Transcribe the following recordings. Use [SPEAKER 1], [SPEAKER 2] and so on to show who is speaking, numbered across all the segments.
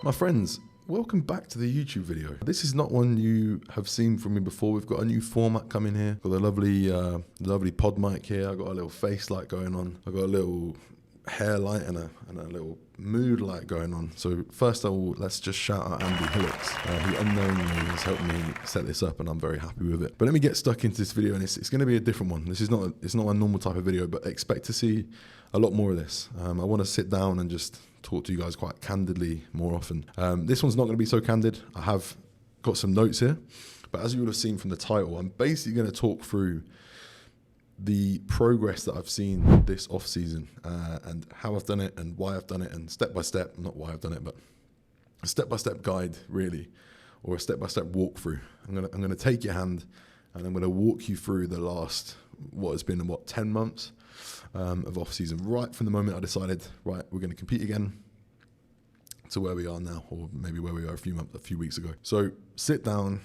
[SPEAKER 1] My friends, welcome back to the YouTube video. This is not one you have seen from me before. We've got a new format coming here. Got a lovely pod mic here. I've got a little face light going on. I've got a little hair light and a little mood light going on. So first of all, let's just shout out Andy Hillocks, who unknowingly has helped me set this up, and I'm very happy with it. But let me get stuck into this video, and it's going to be a different one. This is not it's not a normal type of video, but expect to see a lot more of this. I want to sit down and just talk to you guys quite candidly more often. This one's not going to be so candid. I have got some notes here, but as you would have seen from the title, I'm basically going to talk through the progress that I've seen this off season, and how I've done it and why I've done it, and step by step, not why I've done it, but a step-by-step guide really, or a step-by-step walkthrough. I'm gonna take your hand and I'm gonna walk you through the last, what has been 10 months of off season, right from the moment I decided, right, we're gonna compete again, to where we are now, or maybe where we were a few weeks ago. So sit down,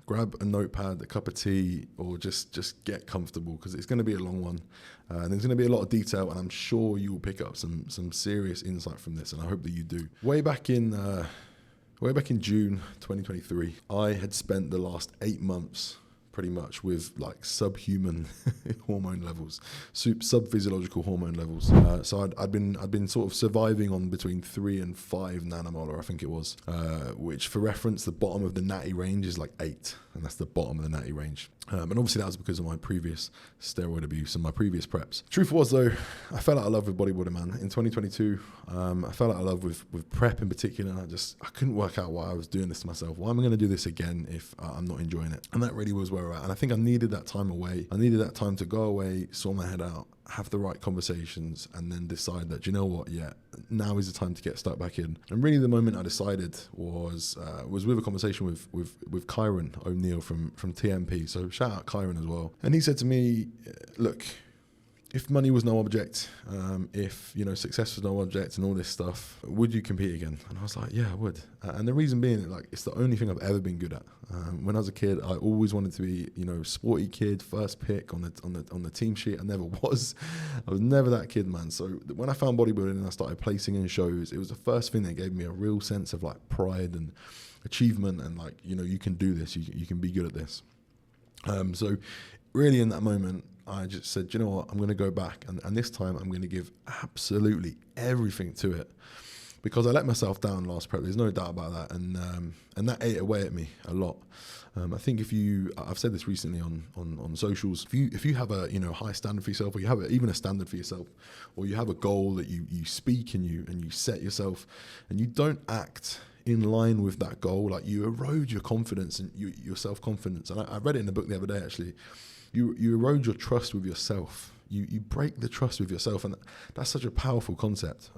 [SPEAKER 1] grab a notepad, a cup of tea, or just get comfortable, because it's going to be a long one. And there's going to be a lot of detail, and I'm sure you will pick up some serious insight from this, and I hope that you do. Way back in June 2023, I had spent the last 8 months pretty much with like subhuman hormone levels, sub-physiological hormone levels. So I'd been sort of surviving on between 3 and 5 nanomolar, I think it was, which for reference, the bottom of the natty range is like 8, and that's the bottom of the natty range. And obviously that was because of my previous steroid abuse and my previous preps. Truth was though, I fell out of love with bodybuilding, man. In 2022, I fell out of love with prep in particular, and I couldn't work out why I was doing this to myself. Why am I going to do this again if I'm not enjoying it? And that really was where we're at. And I think I needed that time away. I needed that time to go away, sort my head out, have the right conversations, and then decide that, you know what, yeah, now is the time to get stuck back in. And really the moment I decided was with a conversation with Kyron O'Neill from TMP. So shout out Kyron as well. And he said to me, look, if money was no object, if success was no object and all this stuff, would you compete again? And I was like, yeah, I would. And the reason being, like, it's the only thing I've ever been good at. When I was a kid, I always wanted to be, sporty kid, first pick on the team sheet. I never was. I was never that kid, man. So when I found bodybuilding and I started placing in shows, it was the first thing that gave me a real sense of like pride and achievement, and like, you can do this, you can be good at this. So really in that moment, I just said, you know what, I'm going to go back, and this time I'm going to give absolutely everything to it, because I let myself down last prep. There's no doubt about that, and that ate away at me a lot. I think I've said this recently on socials, if you have a high standard for yourself, or you have even a standard for yourself, or you have a goal that you speak and you set yourself, and you don't act in line with that goal, like, you erode your confidence and your self-confidence. And I read it in the book the other day, actually. You erode your trust with yourself. You break the trust with yourself, and that's such a powerful concept.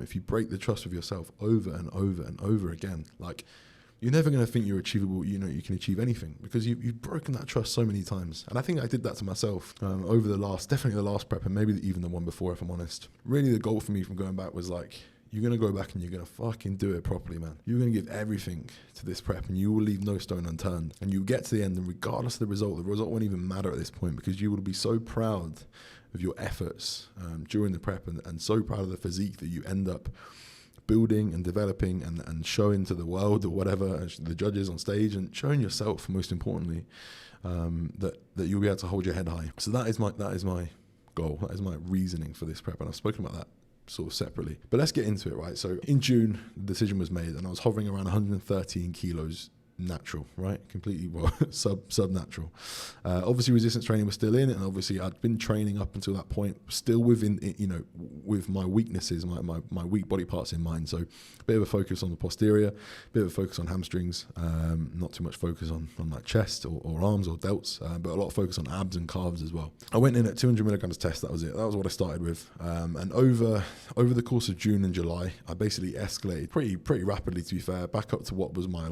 [SPEAKER 1] If you break the trust with yourself over and over and over again, like, you're never going to think you're achievable. You can achieve anything, because you've broken that trust so many times. And I think I did that to myself over definitely the last prep, and maybe even the one before, if I'm honest. Really, the goal for me from going back was like, you're going to go back and you're going to fucking do it properly, man. You're going to give everything to this prep, and you will leave no stone unturned. And you get to the end, and regardless of the result won't even matter at this point, because you will be so proud of your efforts during the prep, and so proud of the physique that you end up building and developing and showing to the world, or whatever, the judges on stage, and showing yourself, most importantly, that you'll be able to hold your head high. So that is my goal. That is my reasoning for this prep, and I've spoken about that sort of separately. But let's get into it, right? So in June, the decision was made, and I was hovering around 113 kilos natural, right? Completely sub-natural. Obviously resistance training was still in, and obviously I'd been training up until that point, still within, with my weaknesses, my weak body parts in mind. So a bit of a focus on the posterior, a bit of a focus on hamstrings, not too much focus on my chest or arms or delts, but a lot of focus on abs and calves as well. I went in at 200 milligrams test. That was it. That was what I started with. And over the course of June and July, I basically escalated pretty rapidly, to be fair, back up to what was my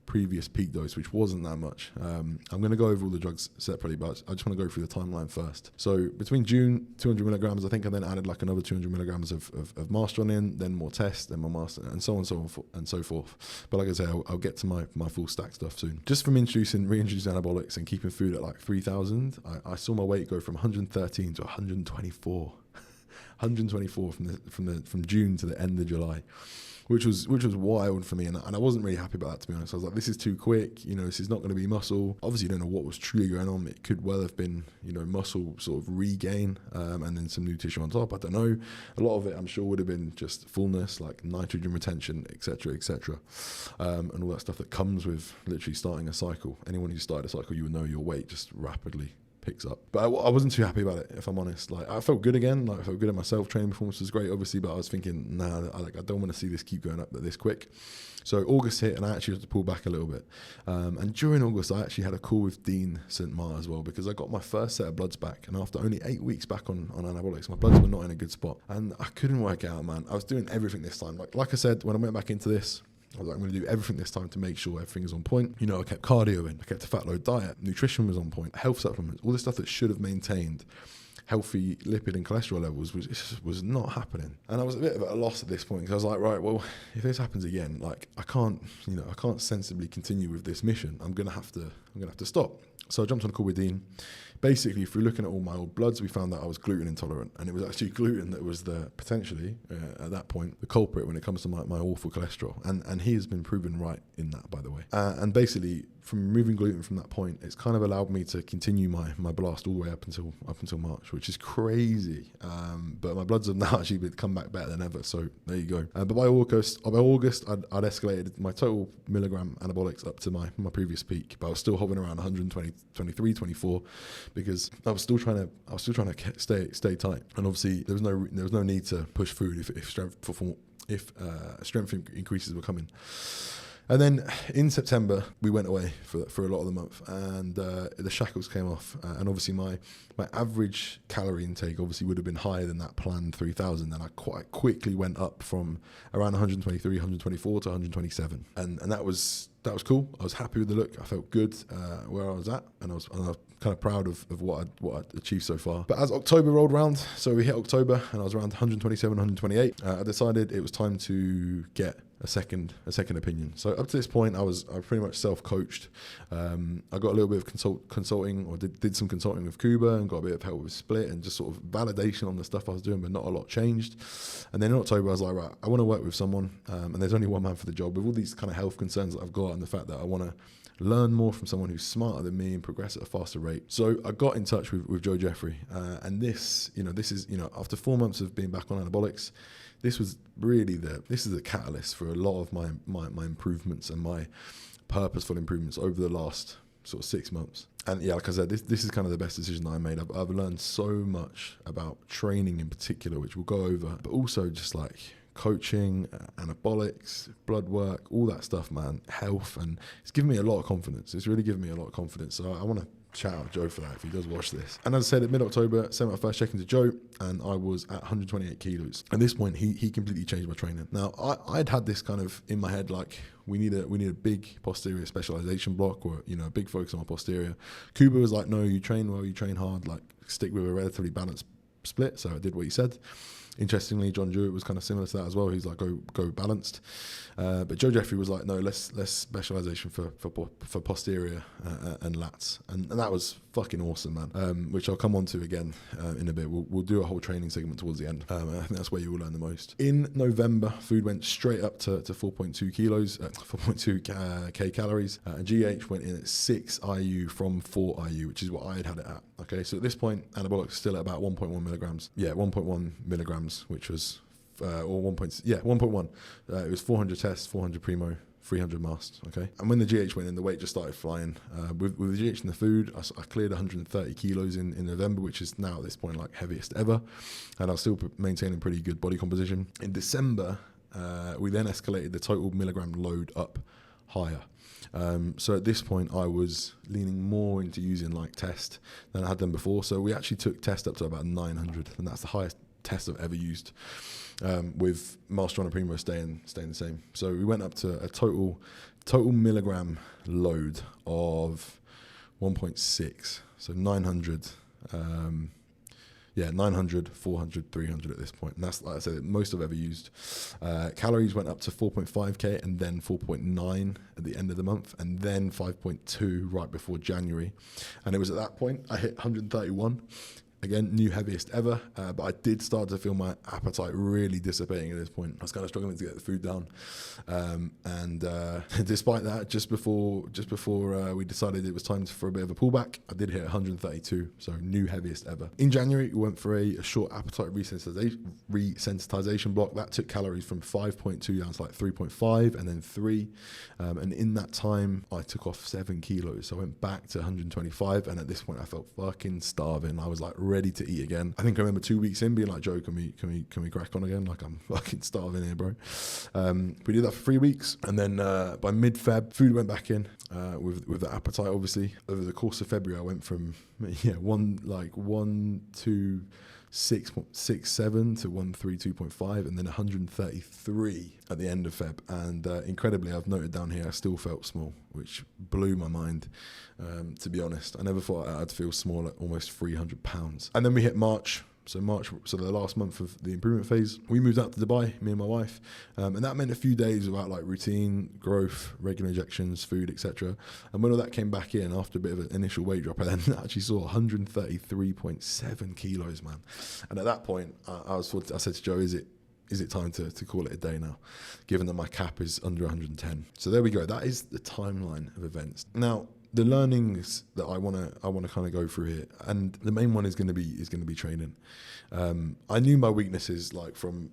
[SPEAKER 1] previous peak dose, which wasn't that much. I'm going to go over all the drugs separately, but I just want to go through the timeline first. So between June, 200 milligrams, I think I then added like another 200 milligrams of Masteron in, then more test, then more Master, and so on and so forth. But like I say, I'll get to my full stack stuff soon. Just from reintroducing anabolics and keeping food at like 3,000, I saw my weight go from 113 to 124. 124 from June to the end of July. which was wild for me. And I wasn't really happy about that, to be honest. I was like, this is too quick. You know, this is not going to be muscle. Obviously, you don't know what was truly going on. It could well have been, you know, muscle sort of regain, and then some new tissue on top. I don't know. A lot of it, I'm sure, would have been just fullness, like nitrogen retention, etc., and all that stuff that comes with literally starting a cycle. Anyone who started a cycle, you would know your weight just rapidly picks up. But I wasn't too happy about it, if I'm honest. Like, I felt good again. Like, I felt good at myself. Training performance was great, obviously, but I was thinking, nah, I don't want to see this keep going up this quick. So August hit, and I actually had to pull back a little bit. And during August, I actually had a call with Dean St. Mar as well, because I got my first set of bloods back. And after only 8 weeks back on anabolics, my bloods were not in a good spot. And I couldn't work it out, man. I was doing everything this time. Like I said, when I went back into this, I was like, I'm going to do everything this time to make sure everything is on point. You know, I kept cardio in, I kept a fat load diet, nutrition was on point, health supplements, all the stuff that should have maintained healthy lipid and cholesterol levels was not happening. And I was a bit of a loss at this point, because I was like, right, well, if this happens again, like I can't sensibly continue with this mission. I'm gonna have to stop. So I jumped on a call with Dean. Basically, if we're looking at all my old bloods, we found that I was gluten intolerant, and it was actually gluten that was potentially at that point the culprit when it comes to my awful cholesterol. And he has been proven right in that, by the way. And basically, from removing gluten from that point, it's kind of allowed me to continue my blast all the way up until March, which is crazy. But my bloods have now actually come back better than ever. So there you go. But by August, I'd escalated my total milligram anabolics up to my previous peak, but I was still hovering around 120, 23, 24, because I was still trying to stay tight. And obviously, there was no need to push food if strength increases were coming. And then in September, we went away for a lot of the month, and the shackles came off. And obviously my average calorie intake obviously would have been higher than that planned 3,000. And I quite quickly went up from around 123, 124 to 127. And that was cool. I was happy with the look. I felt good where I was at, and I was kind of proud of what I'd achieved so far. But as October rolled around, so we hit October, and I was around 127, 128. I decided it was time to get a second opinion. So up to this point, I pretty much self-coached. I got a little bit of consulting, or did some consulting with Kuba, and got a bit of help with Split, and just sort of validation on the stuff I was doing, but not a lot changed. And then in October, I was like, right, I want to work with someone, and there's only one man for the job. With all these kind of health concerns that I've got, and the fact that I want to learn more from someone who's smarter than me and progress at a faster rate. So I got in touch with Joe Jeffrey, and this is after 4 months of being back on anabolics, this is the catalyst for a lot of my improvements and my purposeful improvements over the last sort of 6 months. And yeah, like I said, this is kind of the best decision that I made. I've learned so much about training in particular, which we'll go over, but also just like coaching, anabolics, blood work, all that stuff, man, health, and it's given me a lot of confidence. It's really given me a lot of confidence. So I want to shout out Joe for that if he does watch this. And as I said, at mid-October, sent my first check-in to Joe, and I was at 128 kilos. At this point, he completely changed my training. Now, I'd had this kind of in my head, like, we need a big posterior specialization block, or, a big focus on my posterior. Kuba was like, no, you train well, you train hard, like, stick with a relatively balanced split. So I did what he said. Interestingly, John Jewett was kind of similar to that as well. He's like, go balanced. But Joe Jeffrey was like, no, less specialization for posterior and lats. And that was fucking awesome, man, which I'll come on to again in a bit. We'll do a whole training segment towards the end. I think that's where you will learn the most. In November, food went straight up to 4.2 kilos, 4.2 K calories. And GH went in at 6 IU from 4 IU, which is what I had it at. Okay, so at this point, anabolic is still at about 1.1 milligrams. Yeah, 1.1 milligrams, which was, or 1.1. It was 400 tests, 400 primo, 300 mast, okay? And when the GH went in, the weight just started flying. With the GH in the food, I cleared 130 kilos in November, which is now at this point like heaviest ever. And I was still maintaining pretty good body composition. In December, we then escalated the total milligram load up higher. So at this point, I was leaning more into using like test than I had done before. So we actually took test up to about 900, and that's the highest test I've ever used, with Master and Primo staying the same. So we went up to a total milligram load of 1.6, so 900. 900, 400, 300 at this point. And that's, like I said, most I've ever used. Calories went up to 4.5K, and then 4.9 at the end of the month, and then 5.2 right before January. And it was at that point I hit 131. Again, new heaviest ever, but I did start to feel my appetite really dissipating at this point. I was kind of struggling to get the food down, and despite that, just before we decided it was time for a bit of a pullback, I did hit 132, so new heaviest ever. In January, we went for a short appetite resensitization block. That took calories from 5.2 down to like 3.5, and then 3, and in that time, I took off 7 kilos. So I went back to 125, and at this point, I felt fucking starving. I was like ready to eat again. I think I remember 2 weeks in being like, Joe, can we crack on again? Like, I'm fucking starving here, bro. We did that for 3 weeks, and then by mid-Feb, food went back in with the appetite. Obviously, over the course of February, I went from 1.667 to 132.5, and then 133 at the end of Feb. And incredibly, I've noted down here, I still felt small, which blew my mind. To be honest, I never thought I'd feel small at almost 300 pounds. And then we hit March. So the last month of the improvement phase, we moved out to Dubai, me and my wife, and that meant a few days without like routine, growth, regular injections, food, etc. And when all that came back in after a bit of an initial weight drop, I then actually saw 133.7 kilos, man. And at that point, I said to Joe, is it time to call it a day now, given that my cap is under 110? So there we go. That is the timeline of events. Now, the learnings that I want to kind of go through here, and the main one is going to be training. I knew my weaknesses, like from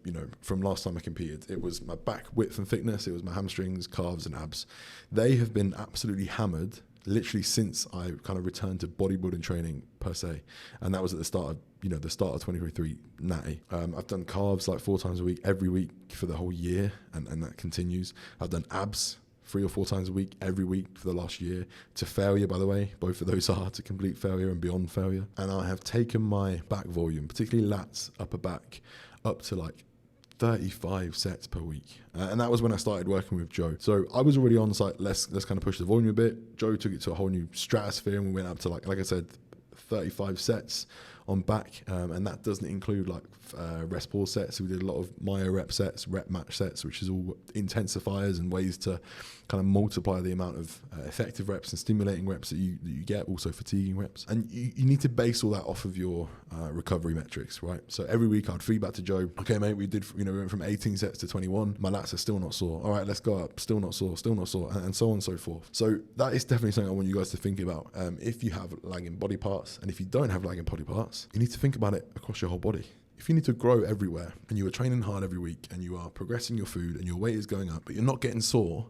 [SPEAKER 1] last time I competed. It was my back width and thickness. It was my hamstrings, calves, and abs. They have been absolutely hammered literally since I kind of returned to bodybuilding training per se, and that was at the start of 2023 natty. I've done calves like 4 times a week, every week for the whole year, and that continues. I've done abs 3 or 4 times a week, every week for the last year, to failure, by the way. Both of those are to complete failure and beyond failure. And I have taken my back volume, particularly lats, upper back, up to like 35 sets per week. And that was when I started working with Joe. So I was already on site, let's kind of push the volume a bit. Joe took it to a whole new stratosphere, and we went up to like I said, 35 sets on back, and that doesn't include like rest pause sets. So we did a lot of myo rep sets, rep match sets, which is all intensifiers and ways to kind of multiply the amount of effective reps and stimulating reps that you get, also fatiguing reps. And you need to base all that off of your recovery metrics, right? So every week I'd feed back to Joe, okay mate, we went from 18 sets to 21, my lats are still not sore, all right, let's go up, still not sore, and so on and so forth. So that is definitely something I want you guys to think about. If you have lagging body parts, and if you don't have lagging body parts, you need to think about it across your whole body. If you need to grow everywhere, and you are training hard every week, and you are progressing your food, and your weight is going up, but you're not getting sore,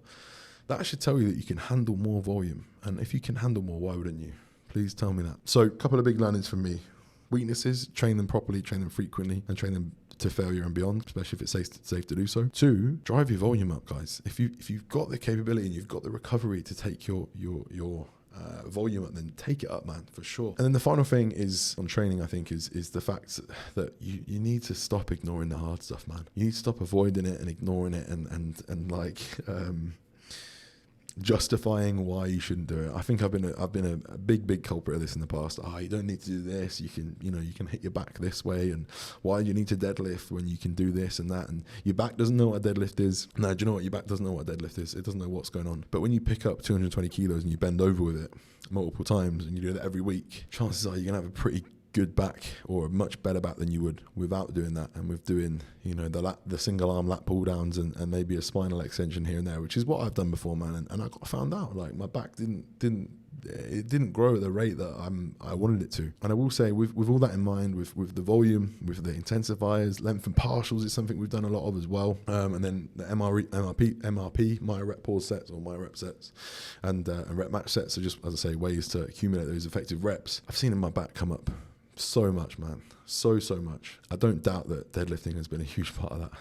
[SPEAKER 1] that should tell you that you can handle more volume. And if you can handle more, why wouldn't you? Please tell me that. So a couple of big learnings from me. Weaknesses, train them properly, train them frequently, and train them to failure and beyond, especially if it's safe to do so. 2, drive your volume up, guys. If you've got the capability and you've got the recovery to take your volume up, then take it up, man, for sure. And then the final thing is on training, I think, is the fact that you need to stop ignoring the hard stuff, man. You need to stop avoiding it and ignoring it and like justifying why you shouldn't do it. I think I've been a big culprit of this in the past. You don't need to do this. You can hit your back this way, and why do you need to deadlift when you can do this and that? And your back doesn't know what a deadlift is. No, do you know what? Your back doesn't know what a deadlift is. It doesn't know what's going on. But when you pick up 220 kilos and you bend over with it multiple times and you do that every week, chances are you're gonna have a pretty good back, or a much better back than you would without doing that, and with doing the single arm lat pull downs and maybe a spinal extension here and there, which is what I've done before, man. And I found out like my back didn't grow at the rate that I wanted it to. And I will say, with all that in mind, with the volume, with the intensifiers, length and partials is something we've done a lot of as well. And then the MRP, myo rep pause sets or myo rep sets, and rep match sets are just, as I say, ways to accumulate those effective reps. I've seen my back come up so much, man, so much. I don't doubt that deadlifting has been a huge part of that.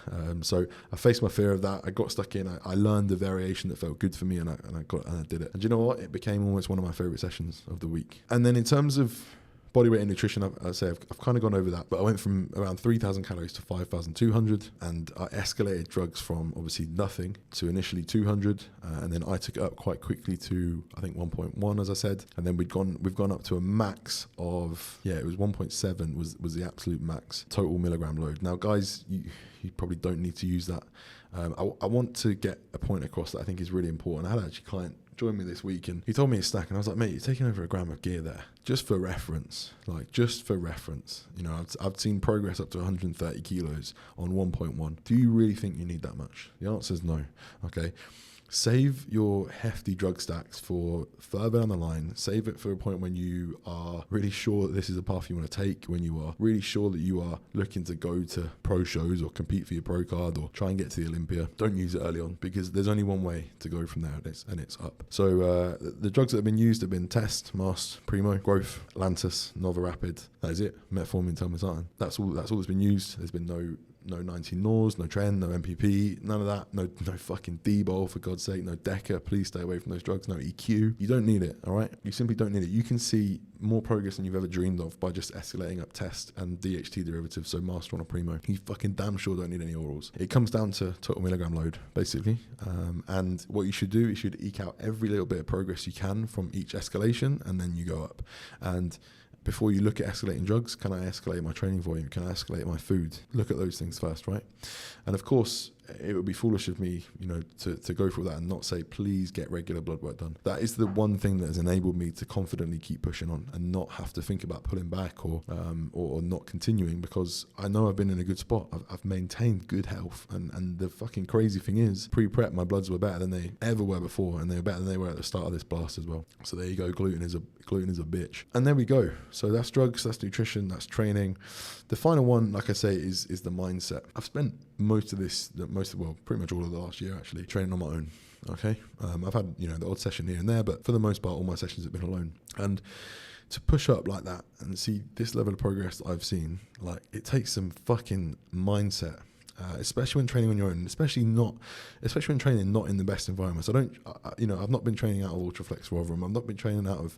[SPEAKER 1] So I faced my fear of that. I got stuck in. I learned the variation that felt good for me, and I did it. And you know what? It became almost one of my favorite sessions of the week. And then in terms of bodyweight and nutrition, I've kind of gone over that, but I went from around 3,000 calories to 5,200, and I escalated drugs from obviously nothing to initially 200, and then I took it up quite quickly to, I think, 1.1, as I said, and then we've gone up to a max of, it was 1.7 was the absolute max total milligram load. Now, guys, you probably don't need to use that. I want to get a point across that I think is really important. I had actually a client joined me this week, and he told me his stack, and I was like, mate, you're taking over a gram of gear there, just for reference. You know, I've seen progress up to 130 kilos on 1.1. Do you really think you need that much? The answer is no. Okay. Save your hefty drug stacks for further down the line. Save it for a point when you are really sure that this is a path you want to take, when you are really sure that you are looking to go to pro shows or compete for your pro card or try and get to the Olympia. Don't use it early on, because there's only one way to go from there, and it's up. So the drugs that have been used have been Test, Mast, Primo, Growth, Lantus, Nova Rapid. That is it. Metformin, Telmisartan. That's all that's been used. There's been no 19 NORs, no Tren, no MPP, none of that, no fucking D-Bol, for God's sake, no DECA. Please stay away from those drugs. No EQ. You don't need it, all right? You simply don't need it. You can see more progress than you've ever dreamed of by just escalating up Test and DHT derivatives, so Master on a Primo. You fucking damn sure don't need any orals. It comes down to total milligram load, basically. And what you should do is you should eke out every little bit of progress you can from each escalation, and then you go up. And before you look at escalating drugs, can I escalate my training volume? Can I escalate my food? Look at those things first, right? And of course, it would be foolish of me, you know, to go through that and not say, please get regular blood work done. That is the one thing that has enabled me to confidently keep pushing on and not have to think about pulling back or not continuing, because I know I've been in a good spot. I've maintained good health, and the fucking crazy thing is, pre-prep, my bloods were better than they ever were before, and they were better than they were at the start of this blast as well. So there you go. Gluten is a bitch. And there we go. So that's drugs, that's nutrition, that's training. The final one, like I say, is the mindset. I've spent pretty much all of the last year actually training on my own. Okay. I've had, you know, the odd session here and there, but for the most part, all my sessions have been alone. And to push up like that and see this level of progress that I've seen, like, it takes some fucking mindset. Especially when training on your own, especially when training not in the best environments. I've not been training out of Ultraflex Rotherham. I've not been training out of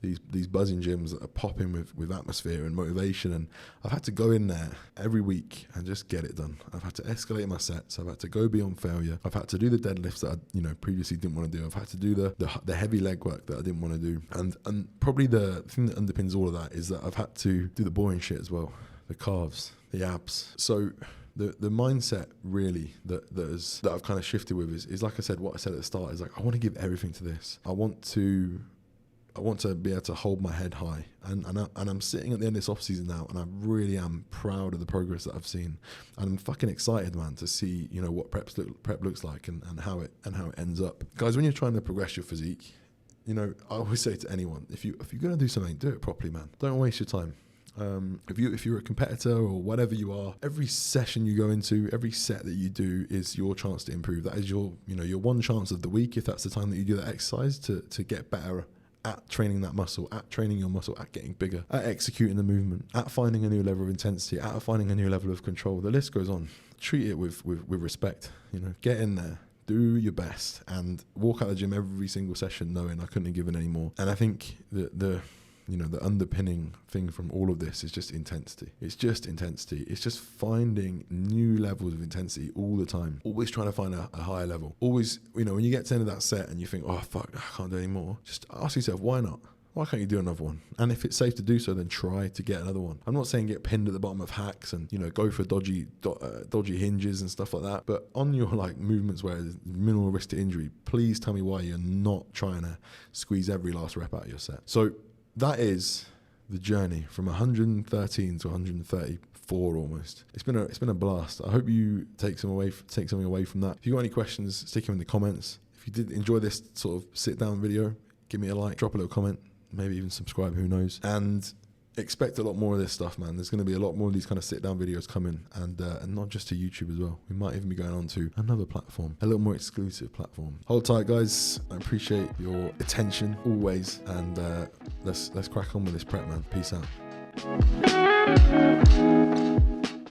[SPEAKER 1] these buzzing gyms that are popping with atmosphere and motivation. And I've had to go in there every week and just get it done. I've had to escalate my sets. I've had to go beyond failure. I've had to do the deadlifts that I, previously didn't want to do. I've had to do the heavy leg work that I didn't want to do. And probably the thing that underpins all of that is that I've had to do the boring shit as well. The calves, the abs. So the mindset really that I've kind of shifted with is like I said, what I said at the start is like, I want to give everything to this. I want to be able to hold my head high, and I'm sitting at the end of this off season now, and I really am proud of the progress that I've seen, and I'm fucking excited, man, to see, you know, what prep looks like and how it ends up. Guys, when you're trying to progress your physique, you know, I always say to anyone, if you're gonna do something, do it properly, man. Don't waste your time. If you're a competitor or whatever you are, every session you go into, every set that you do is your chance to improve. That is your one chance of the week, if that's the time that you do that exercise, to get better at training that muscle, at training your muscle, at getting bigger, at executing the movement, at finding a new level of intensity, at finding a new level of control. The list goes on. Treat it with respect. You know, get in there, do your best, and walk out of the gym every single session knowing I couldn't have given any more. And I think the underpinning thing from all of this is just intensity. It's just intensity. It's just finding new levels of intensity all the time. Always trying to find a higher level. Always, when you get to the end of that set and you think, oh, fuck, I can't do any more, just ask yourself, why not? Why can't you do another one? And if it's safe to do so, then try to get another one. I'm not saying get pinned at the bottom of hacks and, go for dodgy hinges and stuff like that. But on your movements where there's minimal risk to injury, please tell me why you're not trying to squeeze every last rep out of your set. So that is the journey from 113 to 134 almost. It's been a blast. I hope you take something away from that. If you got any questions, stick them in the comments. If you did enjoy this sort of sit down video, give me a like, drop a little comment, maybe even subscribe, who knows. And expect a lot more of this stuff, man. There's going to be a lot more of these kind of sit down videos coming, and not just to YouTube as well. We might even be going on to another platform, a little more exclusive platform. Hold tight, guys. I appreciate your attention always, and let's crack on with this prep, man. Peace out.